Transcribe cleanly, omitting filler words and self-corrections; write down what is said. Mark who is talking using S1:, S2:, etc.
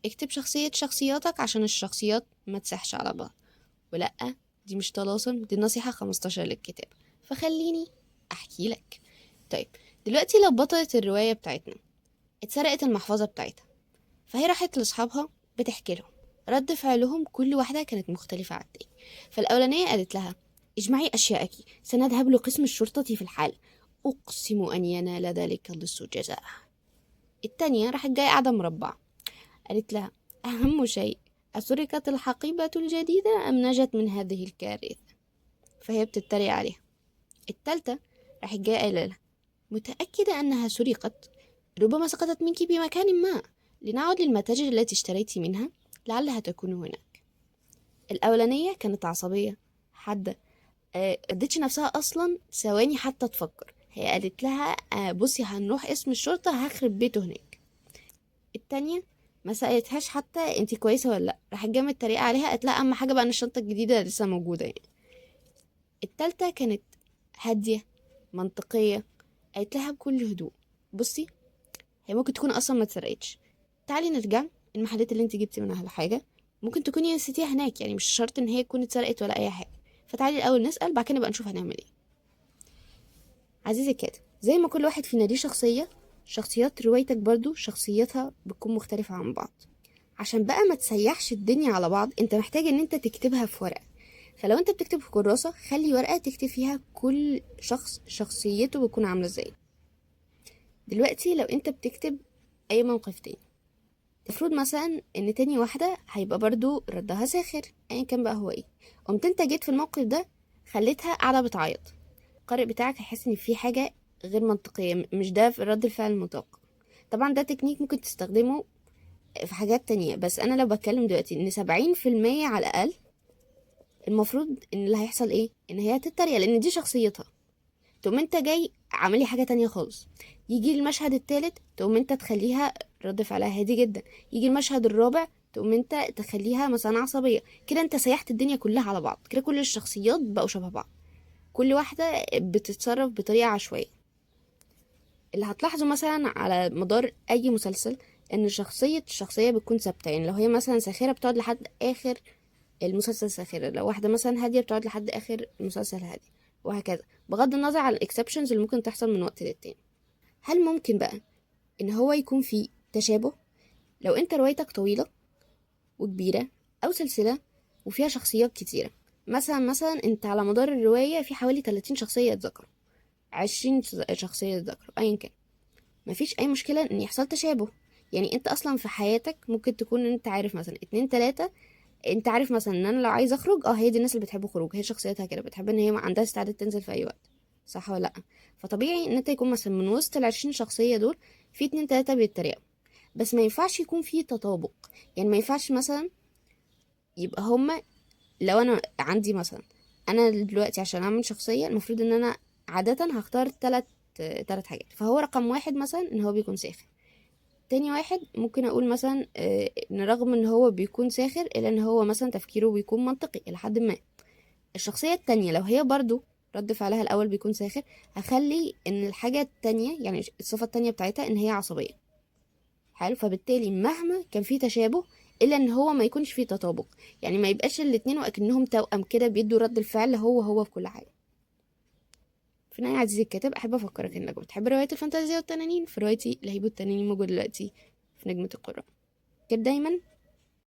S1: اكتب شخصياتك عشان الشخصيات ما تسحش على بعض. ولأ، دي مش طلاسم، دي نصيحة 15 للكتاب. فخليني أحكي لك. طيب، دلوقتي لو بطلة الرواية بتاعتنا اتسرقت المحفظة بتاعتها، فهي راحت لأصحابها بتحكي لهم. رد فعلهم كل واحدة كانت مختلفة عن التاني. فالأولانية قالت لها: اجمعي أشياءك، سنذهب لقسم الشرطة في الحال، أقسم أن ينال ذلك اللص جزاءه. التانية راحت جاية قاعدة مربعة، قالت لها: أهم شيء، أسرقت الحقيبة الجديدة أم نجت من هذه الكارثة؟ فهي بتتريق عليها. التالتة راحت جاية قايلة لها: متأكدة أنها سرقت؟ ربما سقطت منك بمكان ما، لنعد للمتاجر التي اشتريت منها، لعلها تكون هناك. الأولانية كانت عصبية حادة، ادتش نفسها أصلا ثواني حتى تفكر. هي قالت لها: بصي، هنروح اسم الشرطة هخرب بيته هناك. التانية ما سألتهاش حتى انتي كويسة ولا لا، راح جامد الطريقة عليها، قالت لها أهم حاجة بقى ان الشنطة الجديدة لسه موجودة يعني. التالتة كانت هادية منطقية، قالت لها بكل هدوء: بصي، هي ممكن تكون اصلا ما اتسرقتش، تعالي نرجع المحلات اللي انت جبتي منها الحاجه، ممكن تكوني نسيتيها هناك، يعني مش شرط ان هي تكون اتسرقت ولا اي حاجه. فتعالي الاول نسال، بعد كده نبقى نشوف هنعمل ايه. عزيزي الكاتب، زي ما كل واحد فينا ليه شخصيه، شخصيات روايتك برضو شخصيتها بتكون مختلفه عن بعض. عشان بقى ما تسيحش الدنيا على بعض، انت محتاج ان انت تكتبها في ورقه. فلو انت بتكتب في كراسه، خلي ورقه تكتب فيها كل شخص شخصيته بتكون عامله ازاي. دلوقتي لو انت بتكتب اي موقف تاني، تفرض مثلا ان تاني واحدة هيبقى برضو ردها ساخر، ايا كان بقى هو ايه، قمت انت جيت في الموقف ده خليتها قاعدة بتعيط، القارئ بتاعك هيحس ان في حاجة غير منطقية، مش ده في رد الفعل المتوقع. طبعا ده تكنيك ممكن تستخدمه في حاجات تانية، بس انا لو بتكلم دلوقتي ان 70% على الاقل المفروض ان اللي هيحصل ايه، ان هي تتريق لان دي شخصيتها. تقوم انت جاي عاملي حاجة تانية خالص. يجي المشهد التالت تقوم انت تخليها رد فعلها هادي جدا. يجي المشهد الرابع تقوم انت تخليها مثلا عصبية. كده انت سيحت الدنيا كلها على بعض، كده كل الشخصيات بقوا شبه بعض، كل واحدة بتتصرف بطريقة عشوائية. اللي هتلاحظه مثلا على مدار اي مسلسل ان الشخصية بتكون ثابتة. يعني لو هي مثلا ساخرة بتقعد لحد اخر المسلسل ساخرة، لو واحدة مثلا هادية بتقعد لحد آخر المسلسل هادي، وهكذا، بغض النظر عن الاكسبشنز اللي ممكن تحصل من وقت للتاني. هل ممكن بقى ان هو يكون في تشابه؟ لو انت روايتك طويلة وكبيرة او سلسلة وفيها شخصيات كتيرة، مثلا انت على مدار الرواية في حوالي 30 شخصية اتذكروا، 20 شخصية اتذكروا، ايا كان، مفيش اي مشكلة ان يحصل تشابه. يعني انت اصلا في حياتك ممكن تكون انت عارف مثلا اتنين تلاتة، انت عارف مثلا ان انا لو عايزه اخرج، هي دي الناس اللي بتحب الخروج، هي شخصيتها كده بتحب ان هي عندها استعداد تنزل في اي وقت، صح ولا لا؟ فطبيعي ان انت يكون مثلا من وسط ال20 شخصيه دول في اتنين تلاته بيتريقوا، بس ما ينفعش يكون في تطابق. يعني ما ينفعش مثلا يبقى هما، لو انا عندي مثلا، انا دلوقتي عشان اعمل شخصيه المفروض ان انا عاده هختار تلات حاجات. فهو رقم واحد مثلا ان هو بيكون ساخر، تاني واحد ممكن اقول مثلا ان رغم ان هو بيكون ساخر الا ان هو مثلا تفكيره بيكون منطقي الى حد ما. الشخصية التانية لو هي برضو رد فعلها الاول بيكون ساخر، هخلي ان الحاجة التانية يعني الصفة التانية بتاعتها ان هي عصبية. حلو، فبالتالي مهما كان في تشابه الا ان هو ما يكونش فيه تطابق، يعني ما يبقاش الاتنين وكأنهم توأم كده بيدوا رد الفعل هو في كل حاجة. في النهاية عزيزي الكاتب، أحب أفكرك إنك بتحب رواية الفانتازيا والتنانين، في روايتي لهيب التنانين موجود دلوقتي في نجمة القراء. كده دايما